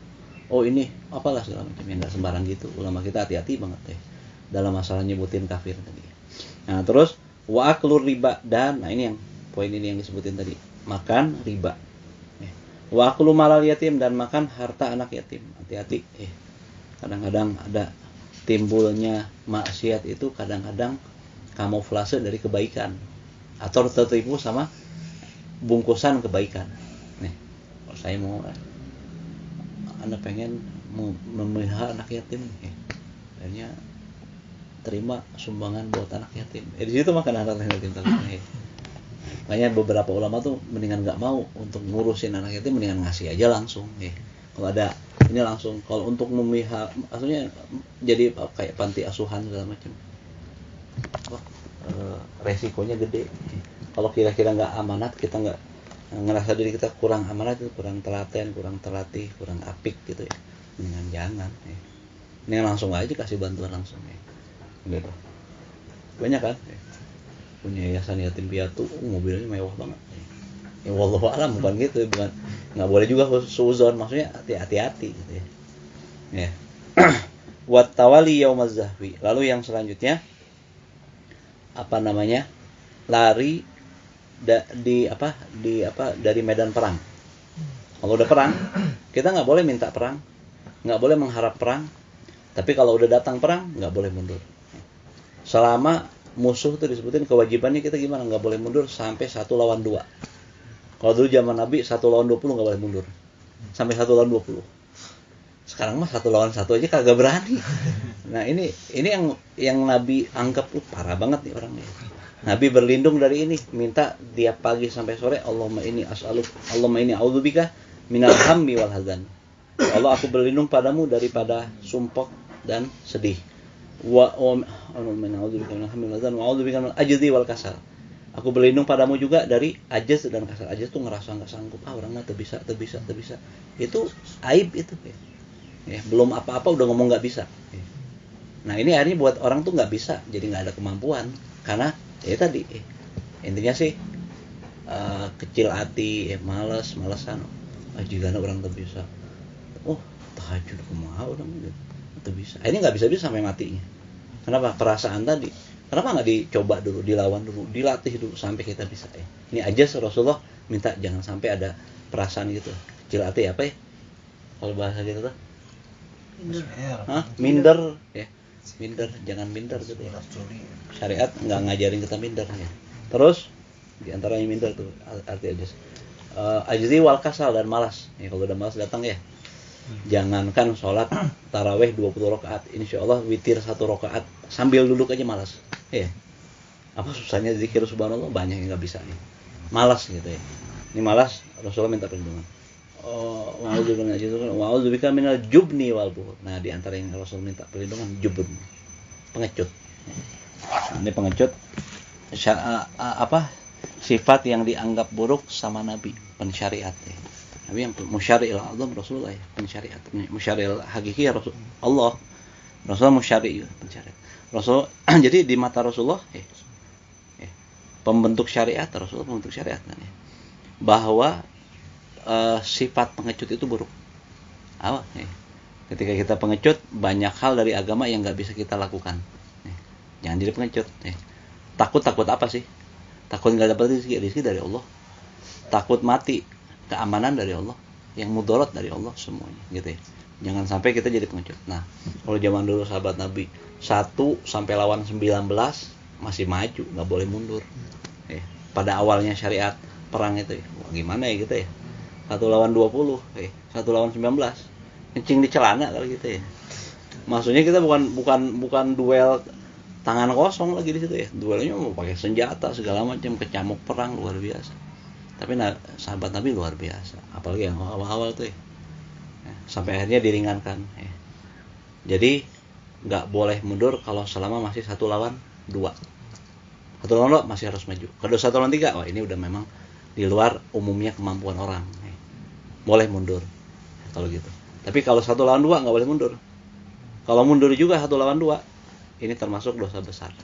Oh ini apalah segala macam, yang nggak sembarang gitu. Ulama kita hati-hati banget ya dalam masalah nyebutin kafir tadi. Nah terus wa aklur riba, dan nah ini yang poin ini yang disebutin tadi, makan riba. Wa aklu malal yatim, dan makan harta anak yatim. Hati-hati. Kadang-kadang ada timbulnya maksiat itu kadang-kadang kamuflase dari kebaikan. atau tertipu sama bungkusan kebaikan. Nih, kalau saya mau Anda pengen memelihara anak yatim, akhirnya terima sumbangan buat anak yatim. Di situ makan anak yatim takutnya. Makanya beberapa ulama tuh mendingan nggak mau untuk ngurusin anak yatim, mendingan ngasih aja langsung. Kalau ada ini langsung. Kalau untuk memihak, maksudnya jadi kayak panti asuhan segala macam, resikonya gede. Kalau kira-kira nggak amanat, kita nggak ngerasa diri kita kurang amanat, itu kurang telaten, kurang terlatih, kurang apik gitu ya, mendingan jangan. Ini langsung aja kasih bantuan langsung gitu. Banyak kan punya yayasan yatim piatu, mobilnya mewah banget. Ya wallahu alam bukan gitu, bukan, nggak boleh juga suzon, maksudnya hati-hati gitu ya. Wat tawali yaumaz zahwi. Lalu yang selanjutnya apa namanya? Lari dari medan perang. Kalau udah perang, kita nggak boleh minta perang, nggak boleh mengharap perang. Tapi kalau udah datang perang, nggak boleh mundur. Selama musuh itu disebutin kewajibannya kita gimana? Nggak boleh mundur sampai 1 lawan 2. Kalau dulu zaman Nabi 1 lawan 20 nggak boleh mundur. Sampai 1 lawan 20. Sekarang mah 1 lawan 1 aja kagak berani. Nah ini yang Nabi anggap parah banget nih orangnya. Nabi berlindung dari ini, minta tiap pagi sampai sore, Allahumma inni a'udzubika minal hammi wal hazan. Allah, aku berlindung padamu daripada sumpek dan sedih. Wa a'udzubika minal hammi wal hazan wa a'udzubika minal ajzi wal kasal. Aku berlindung padamu juga dari ajaz dan kasal. Ajaz tuh ngerasa enggak sanggup, orang enggak bisa. Itu aib itu ya. Belum apa-apa udah ngomong enggak bisa. Nah, ini akhirnya buat orang tuh enggak bisa, jadi enggak ada kemampuan karena ya tadi intinya sih kecil hati, malesan. Jika orang tuh bisa. Tahajud kumaha orang gitu. Bisa. Ini enggak bisa sampai matinya. Kenapa? Perasaan tadi. Kenapa nggak dicoba dulu, dilawan dulu, dilatih dulu sampai kita bisa ya. Ini aja Rasulullah minta jangan sampai ada perasaan gitu. Kecil hati apa ya? Kalau bahasa gitu tuh? Minder ya. Minder, jangan minder gitu ya. Syariat nggak ngajarin kita minder ya. Terus diantaranya minder tuh arti aja. Ajzi wal kasal dan malas. Ya, kalau udah malas datang ya. Jangankan sholat taraweh 20 rakaat, insya Allah witir 1 rakaat sambil duduk aja malas. Ya. Apa susahnya zikir subhanallah, banyak yang nggak bisa nih. Malas gitu ya. Ini malas, Rasulullah minta perlindungan. Wa'udzubika minal jubni wal buhur. Nah, di antara yang Rasul minta perlindungan jubun, pengecut. Ini pengecut sifat yang dianggap buruk sama Nabi, pensyariat ya. Nabi yang musyari'il azam Rasulullah ya, pensyariat. Musyari'il hakiki ya Rasulullah. Rasulullah musyari' pensyariat. Rasul jadi di mata Rasulullah pembentuk syariat, Rasulullah pembentuk syariat kan ya. Bahwa sifat pengecut itu buruk. Apa? Ketika kita pengecut, banyak hal dari agama yang nggak bisa kita lakukan. Jangan jadi pengecut. Takut apa sih? Takut nggak dapat rezeki dari Allah. Takut mati, keamanan dari Allah. Yang mudarat dari Allah semuanya, gitu ya. Jangan sampai kita jadi pengecut. Nah, kalau zaman dulu sahabat Nabi 1 sampai lawan 19 masih maju, nggak boleh mundur. Pada awalnya syariat perang itu, gimana ya gitu ya? 1 lawan 20, 1 lawan 19, kencing di celana kalau gitu ya. Maksudnya kita bukan duel tangan kosong lagi di situ ya. Duelnya mau pakai senjata segala macam, kecamuk perang luar biasa. Tapi sahabat Nabi luar biasa, apalagi yang awal-awal tuh ya. Sampai akhirnya diringankan. Jadi nggak boleh mundur kalau selama masih 1 lawan 2. 1 lawan 2 masih harus maju. Kalau 1 lawan 3, ini udah memang di luar umumnya kemampuan orang. Boleh mundur kalau gitu. Tapi kalau 1 lawan 2 nggak boleh mundur. Kalau mundur juga 1 lawan 2, ini termasuk dosa besar.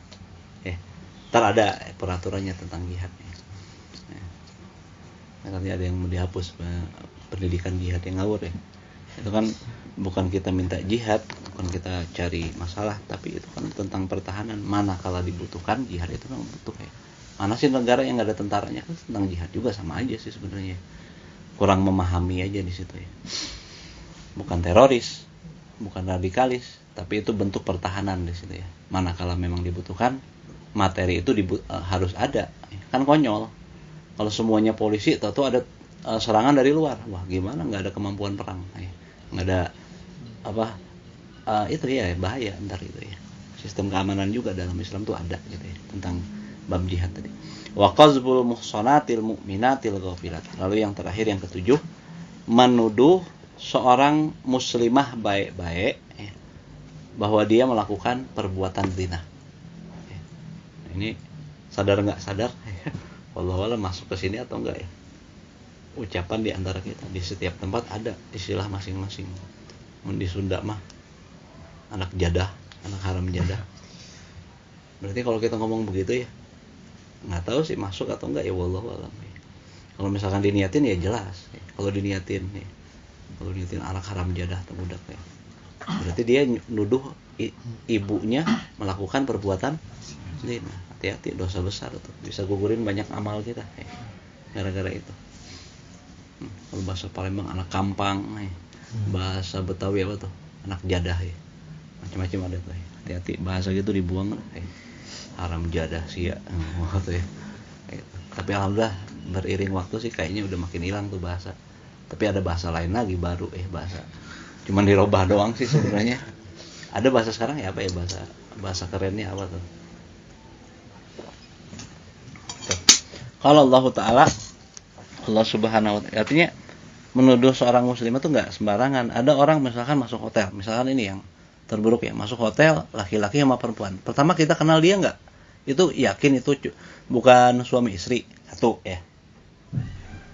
Ntar ada peraturannya tentang jihad. Nanti ada yang mau dihapus pendidikan jihad yang ngawur ya. Itu kan bukan kita minta jihad, bukan kita cari masalah, tapi itu kan tentang pertahanan. Mana kala dibutuhkan jihad itu kan butuh ya. Mana sih negara yang nggak ada tentaranya, kan tentang jihad juga sama aja sih sebenarnya. Kurang memahami aja di situ ya. Bukan teroris, bukan radikalis, tapi itu bentuk pertahanan di situ ya. Mana kala memang dibutuhkan, materi itu harus ada. Kan konyol. Kalau semuanya polisi, tahu ada serangan dari luar, wah gimana, nggak ada kemampuan perang, nggak ada apa, itu ya bahaya ntar itu ya. Sistem keamanan juga dalam Islam tuh ada gitu ya, tentang bab jihad tadi. Wa qazful muhsanatil mu'minatil ghafilat. Lalu yang terakhir, yang ketujuh, menuduh seorang muslimah baik-baik ya, bahwa dia melakukan perbuatan zina. Ini sadar nggak sadar, wallahu a'lam masuk ke sini atau enggak ya. Ucapan di antara kita di setiap tempat ada istilah masing-masing. Di Sunda mah anak jadah, anak haram jadah. Berarti kalau kita ngomong begitu ya, nggak tahu sih masuk atau enggak ya, wallahu a'lam. Kalau misalkan diniatin ya jelas. Kalau diniatin anak haram jadah atau budak ya, berarti dia nuduh ibunya melakukan perbuatan zina. Hati-hati, dosa besar tuh, bisa gugurin banyak amal kita gara-gara itu. Kalau bahasa Palembang anak kampang, bahasa Betawi apa tuh, anak jadah ya, macam-macam ada tuh. Hati-hati, bahasa gitu dibuang haram jadah sia tuh ya. Tapi alhamdulillah beriring waktu sih kayaknya udah makin hilang tuh bahasa. Tapi ada bahasa lain lagi baru bahasa, cuman dirubah doang sih sebenarnya. Ada bahasa sekarang ya, apa ya, bahasa kerennya apa tuh. Kalau Allah Ta'ala, Allah Subhanahu wa Ta'ala, artinya menuduh seorang muslimah itu nggak sembarangan. Ada orang misalkan masuk hotel, misalkan ini yang terburuk ya, masuk hotel laki-laki sama perempuan. Pertama kita kenal dia nggak? Itu yakin itu bukan suami istri satu ya.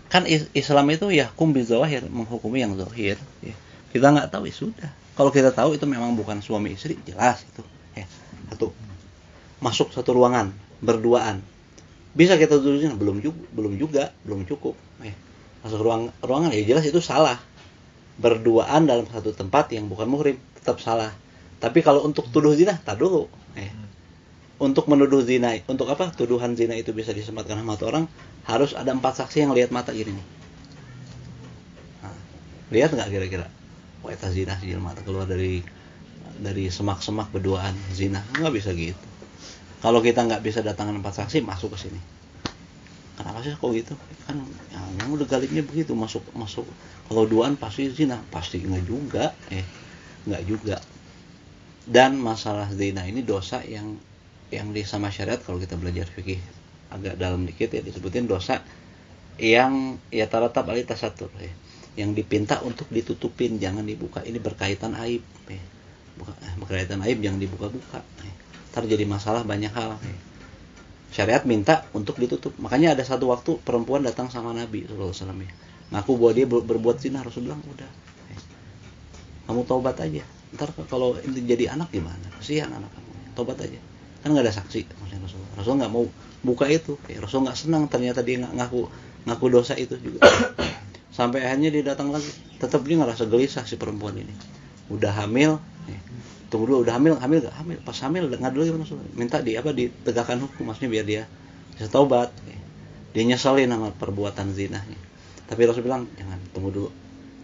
Kan Islam itu ya hukum bizawahir, menghukumi yang zahir ya. Kita nggak tahu ya sudah. Kalau kita tahu itu memang bukan suami istri, jelas itu ya. Satu, masuk satu ruangan berduaan, bisa kita tuduhin belum cukup masuk ruangan ya jelas itu salah. Berduaan dalam satu tempat yang bukan muhrim tetap salah. Tapi kalau untuk tuduh zina, tar dulu untuk menuduh zina, untuk apa tuduhan zina itu bisa disematkan sama orang, harus ada 4 saksi yang lihat mata gini nih. Nah, lihat nggak kira-kira, wah itu zina sih, mata keluar dari semak-semak berduaan zina, nggak bisa gitu. Kalau kita nggak bisa datangkan 4 saksi, masuk ke sini. Kenapa sih kok gitu? Kan yang udah galibnya begitu, masuk. Kalau duaan pasti zina, pasti nggak juga. Dan masalah zina ini dosa yang di sama syariat, kalau kita belajar fikih agak dalam dikit ya, disebutin dosa yang ya tarattab alaihi tasatur ya, yang dipinta untuk ditutupin, jangan dibuka. Ini berkaitan aib ya. Berkaitan aib jangan dibuka-buka ya. Terjadi masalah banyak hal ya. Syariat minta untuk ditutup. Makanya ada satu waktu perempuan datang sama Nabi sallallahu alaihi wasallam ya, ngaku bahwa dia berbuat zina. Rasul bilang udah ya, kamu taubat aja, ntar kalau ini jadi anak gimana, kasihan anak kamu, taubat aja. Kan nggak ada saksi. Rasul nggak mau buka itu ya. Rasul nggak senang ternyata dia nggak ngaku dosa itu juga. Sampai akhirnya dia datang lagi, tetap dia ngerasa gelisah si perempuan ini, udah hamil ya. Tunggu dulu, udah hamil gak? Hamil. Pas hamil ngadu lagi Rasul, minta ditegakkan hukum, maksudnya biar dia bisa taubat ya. Dia nyeselin sama perbuatan zinanya. Tapi Rasul bilang jangan, tunggu dulu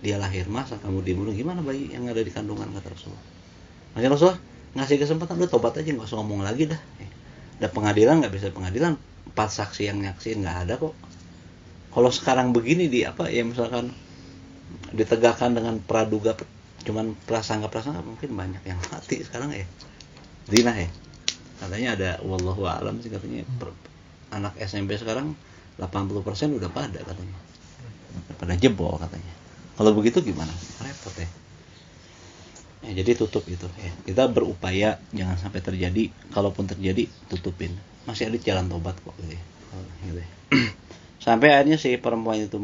dia lahir, masa kamu dibunuh, gimana bayi yang ada di kandungan, kata Rasul. Makanya Rasul ngasih kesempatan, udah tobat aja, nggak usah ngomong lagi dah. Ada pengadilan, nggak bisa pengadilan, 4 saksi yang nyaksiin nggak ada kok. Kalau sekarang begini ya misalkan ditegakkan dengan praduga, cuman prasangka mungkin banyak yang mati sekarang ya, zina ya. Katanya ada, wallahu a'lam sih, katanya anak SMP sekarang 80% udah pada jebol katanya. Kalau begitu gimana? Repot ya. Jadi tutup itu ya. Kita berupaya jangan sampai terjadi. Kalaupun terjadi, tutupin. Masih ada jalan tobat kok gitu ya. Sampai akhirnya si perempuan itu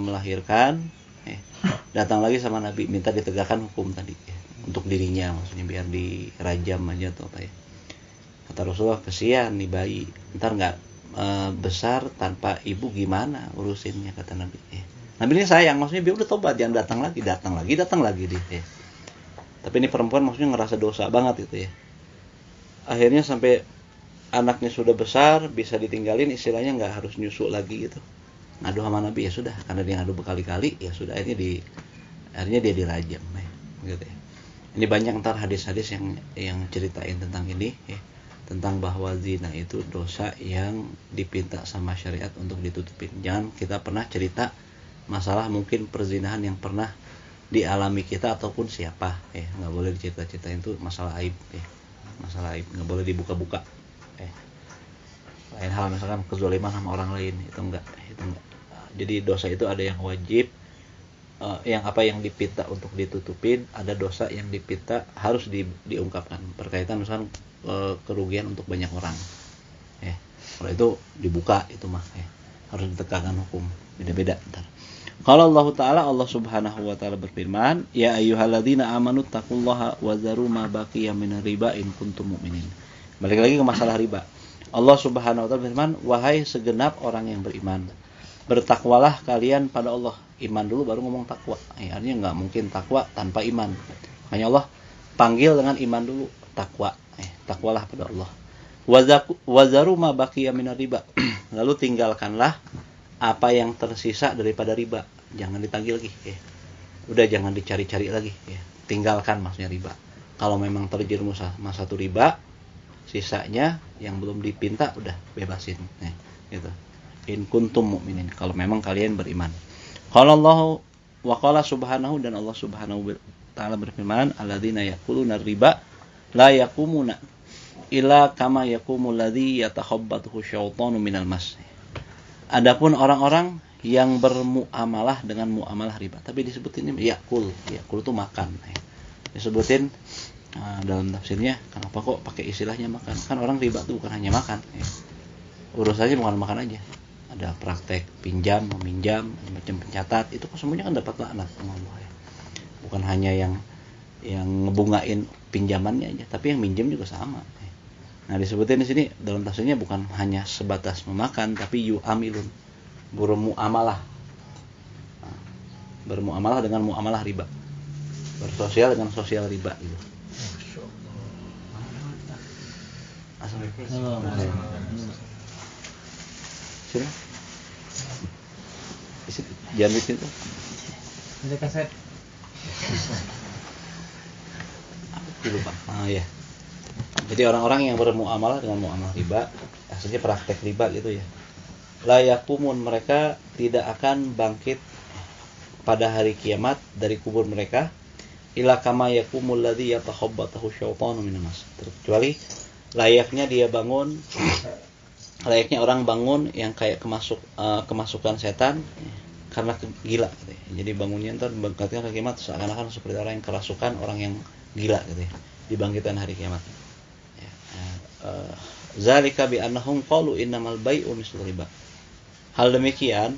melahirkan, datang lagi sama Nabi, minta ditegakkan hukum tadi ya, untuk dirinya, maksudnya biar dirajam aja atau apa ya. Kata Rasulullah, kesian nih bayi, ntar nggak besar tanpa ibu, gimana urusinnya, kata Nabi ya. Nabi ini sayang, maksudnya biar udah tobat, jangan datang lagi dia ya. Tapi ini perempuan maksudnya ngerasa dosa banget itu ya. Akhirnya sampai anaknya sudah besar, bisa ditinggalin, istilahnya nggak harus nyusu lagi gitu. Ngadu sama Nabi, ya sudah, karena dia ngadu berkali-kali, ya sudah, akhirnya dia dirajam gitu ya. Ini banyak ntar hadis-hadis yang ceritain tentang ini ya. tentang bahwa zina itu dosa yang dipinta sama syariat untuk ditutupin. Jangan kita pernah cerita masalah mungkin perzinahan yang pernah dialami kita ataupun siapa, nggak boleh dicerita-ceritain, itu masalah aib, masalah aib, nggak boleh dibuka-buka. Lain hal misalkan kezaliman sama orang lain, itu enggak. Jadi dosa itu ada yang wajib, yang dipinta untuk ditutupin, ada dosa yang dipinta harus diungkapkan berkaitan misalkan kerugian untuk banyak orang. Kalau itu dibuka itu mah harus ditegakkan hukum, beda-beda ntar. Kalau Allah Subhanahu wa taala berfirman, ya ayyuhalladzina amanu taqullaha wa zaru ma baqiya minar riba in kuntum mu'minin. Balik lagi ke masalah riba. Allah Subhanahu wa taala berfirman, wahai segenap orang yang beriman, bertakwalah kalian pada Allah. Iman dulu baru ngomong takwa. Artinya nggak mungkin takwa tanpa iman. Makanya Allah panggil dengan iman dulu, takwa. Takwalah pada Allah. Wazaru ma baqiya minar riba. Lalu tinggalkanlah apa yang tersisa daripada riba. Jangan ditagih lagi. Udah jangan dicari-cari lagi. Tinggalkan maksudnya riba. Kalau memang terjerumus satu riba, sisanya yang belum dipinta udah bebasin. Gitu. In kuntum mu'minin, kalau memang kalian beriman. Qala Allah wa qala subhanahu, dan Allah Subhanahu wa taala berfirman, alladzina yaquluna riba la yaqumuna illa kama yaqumul ladzi yatakhabbathu syaitanu minal mas. Adapun orang-orang yang bermuamalah dengan muamalah riba, tapi disebutin ini yakul itu makan. Disebutin dalam tafsirnya, kenapa kok pakai istilahnya makan? Kan orang riba itu bukan hanya makan. Urusannya bukan makan aja. Ada praktek pinjam, meminjam, macam pencatat, itu semuanya kan dapat laknat sama Allah. Bukan hanya yang ngebungain pinjamannya aja, tapi yang minjem juga sama. Nah, disebutin di sini dalam tafsirnya bukan hanya sebatas memakan, tapi yu'amilun, bermuamalah. Bermuamalah dengan muamalah riba. Bersosial dengan sosial riba gitu. Assalamualaikum. Sini. Jangan di situ.
Ada kaset.
Lupa. Ya. Jadi orang-orang yang bermuamalah dengan muamalah riba, maksudnya praktek riba gitu ya. La yaqumun, mereka tidak akan bangkit pada hari kiamat dari kubur mereka, ila kama yaqumul ladzi yatakhabbathu syaitanu minan nas. Kecuali layaknya orang bangun yang kayak kemasukan setan karena gila gitu ya. Jadi bangunnya ntar bangkitkan hari kiamat seakan-akan seperti orang yang kerasukan, orang yang gila gitu ya, dibangkitkan hari kiamat. Zalika bi annahum qalu innamal bai'u mislu riba. Hal demikian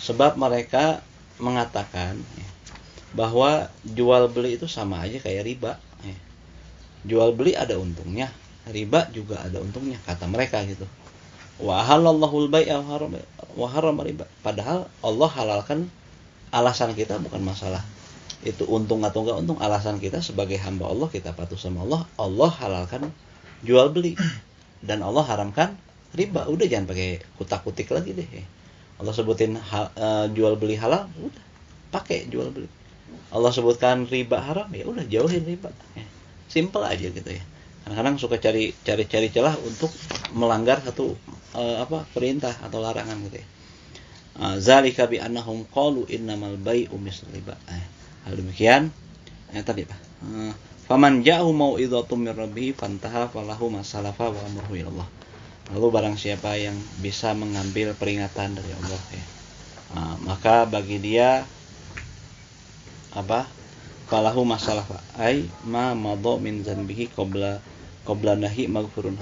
sebab mereka mengatakan bahwa jual beli itu sama aja kayak riba. Jual beli ada untungnya, riba juga ada untungnya, kata mereka gitu. Wa halallahu al-bai'a wa harrama riba. Padahal Allah halalkan, alasan kita bukan masalah itu untung atau enggak untung. Alasan kita sebagai hamba Allah, kita patuh sama Allah, Allah halalkan jual beli dan Allah haramkan riba. Udah jangan pakai kutak-kutik lagi deh. Allah sebutin jual beli halal, udah pakai jual beli. Allah sebutkan riba haram, ya udah jauhin riba. Simple aja gitu ya. Kadang-kadang suka cari celah untuk melanggar satu perintah atau larangan gitu ya. Zalika bi annahum qalu innamal bai'u mislu riba. Hal demikian tadi Pak. Faman ja'ahu mau'idhatum mir rabbih fantaha falahu ma salafa wa amruhu ila Allah. Lalu barang siapa yang bisa mengambil peringatan dari Allah ya, maka bagi dia falahu ma salafa ai ma madha min dzanbihi qabla nahi maghfurun.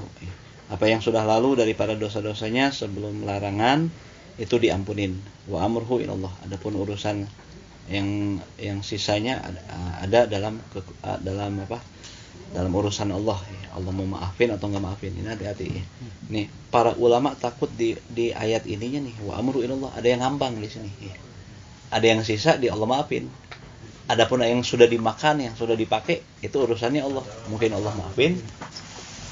Apa yang sudah lalu daripada dosa-dosanya sebelum larangan itu diampunin. Wa amruhu ila Allah. Adapun urusan yang sisanya ada dalam urusan Allah. Allah mau maafin atau nggak maafin, ini hati-hati. Nih para ulama takut di ayat ininya nih, wa amru ilallah, ada yang ngambang di sini. Ada yang sisa di Allah maafin. Adapun yang sudah dimakan, yang sudah dipakai, itu urusannya Allah. Mungkin Allah maafin.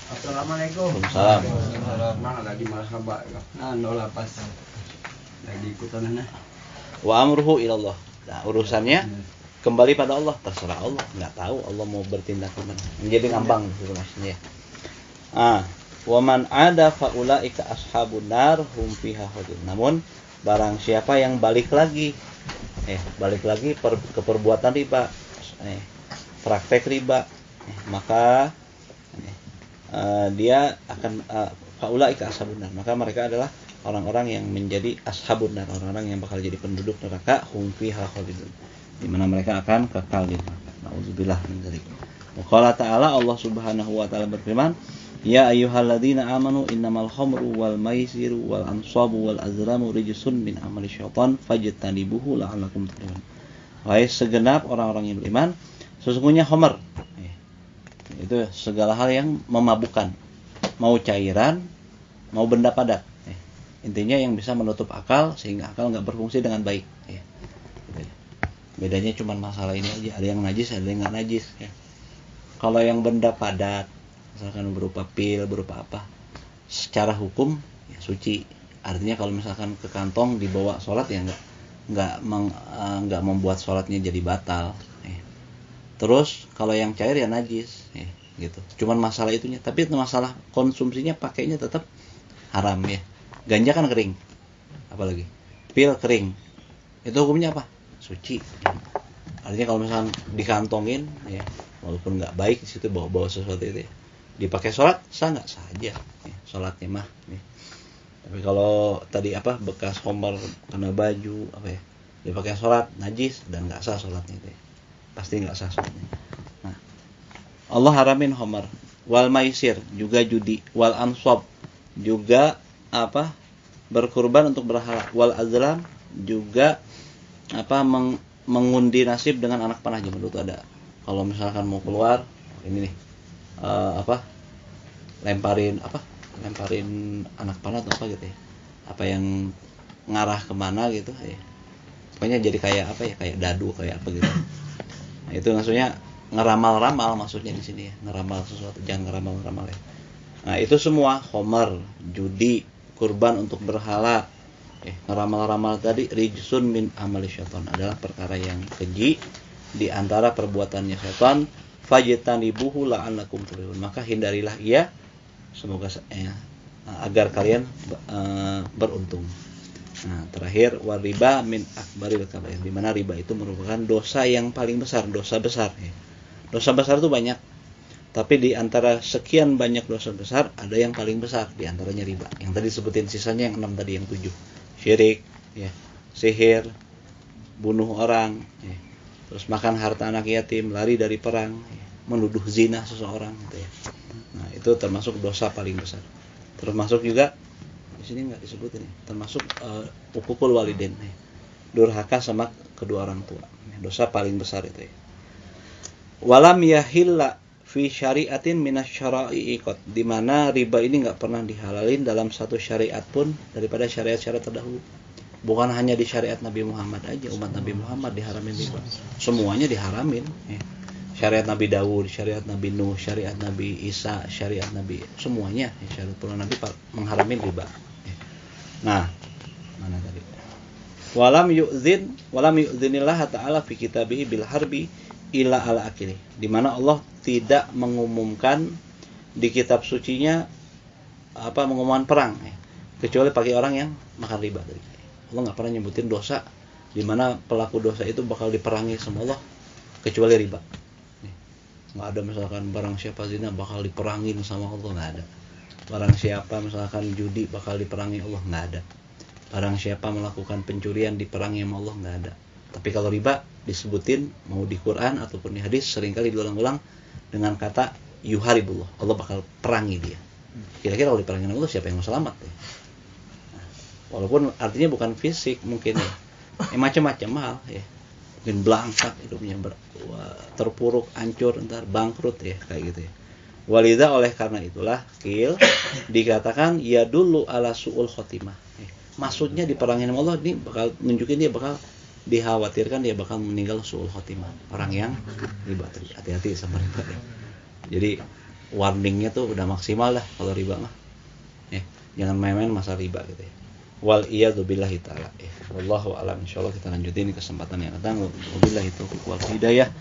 Assalamualaikum.
Waalaikumsalam.
Lagi marhaba. Nolak pas. Lagi ikutan nah.
Wa amruhu ilallah. Nah, urusannya kembali pada Allah, terserah Allah, nggak tahu Allah mau bertindak kemana. Menjadi ngambang gitu maksudnya. Waman ada faulaika ashabun nar hum fiha khalidun. Namun barang siapa yang balik lagi ke perbuatan riba, praktek riba, maka dia akan faulaika ashabun nar, maka mereka adalah orang-orang yang menjadi ashabun nar, orang-orang yang bakal jadi penduduk neraka, hum fiha khalidun, di mana mereka akan kekal di neraka. Nauzubillah min dzalik. Wa qala ta'ala, Allah Subhanahu wa taala berfirman, ya ayyuhalladzina amanu innamal khamru wal maisiru wal ansabu wal azlamu rijsun min amali syaitan fajtanibuhu la'allakum tuflihun. Wahai segenap orang-orang yang beriman, sesungguhnya khamr itu segala hal yang memabukkan, mau cairan, mau benda padat. Intinya yang bisa menutup akal sehingga akal nggak berfungsi dengan baik. Bedanya cuma masalah ini aja, ada yang najis, ada yang nggak najis. Kalau yang benda padat, misalkan berupa pil, berupa apa, secara hukum ya suci. Artinya kalau misalkan ke kantong dibawa sholat ya nggak membuat sholatnya jadi batal. Terus kalau yang cair ya najis, gitu. Cuman masalah itunya. Tapi masalah konsumsinya, pakainya tetap haram ya. Ganja kan kering, apalagi pil kering, itu hukumnya apa? Suci. Artinya kalau misalkan dikantongin, ya, walaupun nggak baik di situ bawa sesuatu itu, ya, dipakai sholat sah nggak? Sah aja, ya, sholatnya mah. Ya. Tapi kalau tadi bekas homer kena baju ya, dipakai sholat najis dan nggak sah sholatnya itu, ya. Pasti nggak sah sholatnya. Nah, Allah haramin homer, wal maisir juga judi, wal ansab juga berkurban untuk berhala, wal azlam juga mengundi nasib dengan anak panah. Zaman dulu ada, kalau misalkan mau keluar ini nih lemparin anak panah atau gitu ya, yang ngarah kemana gitu ya, pokoknya jadi kayak kayak dadu kayak gitu. Nah, itu maksudnya ngeramal-ramal, maksudnya di sini ya, ngeramal sesuatu, jangan ngeramal-ramal ya. Nah, itu semua homer, judi, kurban untuk berhala, ngeramal-ramal tadi rijsun min amali syaitan, adalah perkara yang keji di antara perbuatannya syaitan. Fajtanibuhu la'allakum tuflihun, maka hindarilah ia, semoga agar kalian beruntung. Nah, terakhir, wariba min akbaril kabair, di mana riba itu merupakan dosa yang paling besar, dosa besar ya. Dosa besar itu banyak, tapi di antara sekian banyak dosa besar ada yang paling besar, di antaranya riba. Yang tadi sebutin, sisanya yang 6 tadi, yang 7. Syirik, ya, sihir, bunuh orang, ya, terus makan harta anak yatim, lari dari perang, ya, menuduh zina seseorang, gitu ya. Nah, itu termasuk dosa paling besar. Termasuk juga di sini nggak disebutin, ya, termasuk uququl walidain, ya, durhaka sama kedua orang tua, ya, dosa paling besar itu ya. Walam yahilla fi syariatin minasyara'i iqad, di mana riba ini nggak pernah dihalalin dalam satu syariat pun daripada syariat-syariat terdahulu. Bukan hanya di syariat Nabi Muhammad aja, umat Nabi Muhammad diharamin riba. Semuanya diharamin. Ya. Syariat Nabi Daud, syariat Nabi Nuh, syariat Nabi Isa, syariat Nabi, semuanya ya, syariat para Nabi mengharamin riba. Ya. Nah, mana tadi? Walam yu'dzinillah ta'ala fi kitabihi bil harbi ila ala akili, di mana Allah tidak mengumumkan di kitab sucinya mengumumkan perang ya, kecuali bagi orang yang makan riba tadi. Allah nggak pernah nyebutin dosa di mana pelaku dosa itu bakal diperangi sama Allah kecuali riba. Nggak ada misalkan barang siapa zina bakal diperangin sama Allah, nggak ada. Barang siapa misalkan judi bakal diperangi Allah, nggak ada. Barang siapa melakukan pencurian diperangi sama Allah, nggak ada. Tapi kalau riba disebutin mau di Quran ataupun di hadis seringkali diulang-ulang dengan kata yuharibullah, Allah bakal perangi dia. Kira-kira kalau diperangin Allah siapa yang mau selamat ya? Nah, walaupun artinya bukan fisik mungkin ya, macam-macam hal ya. Mungkin belangsak hidupnya, terpuruk, hancur, ntar bangkrut ya, kayak gitu ya. Walidha, oleh karena itulah dikatakan ya dulu ala su'ul khotimah. Maksudnya diperangin sama Allah ini bakal nunjukin dia bakal dikhawatirkan dia bakal meninggal su'ul khotimah, orang yang riba. Hati-hati sama riba ya. Jadi warningnya tuh udah maksimal lah kalau riba mah ya, jangan main-main masalah riba gitu ya. Wal iyadu billahi ta'ala ya. Wallahu a'lam. Insyaallah kita lanjutin di kesempatan yang datang. Wabillahi taufiq wal hidayah.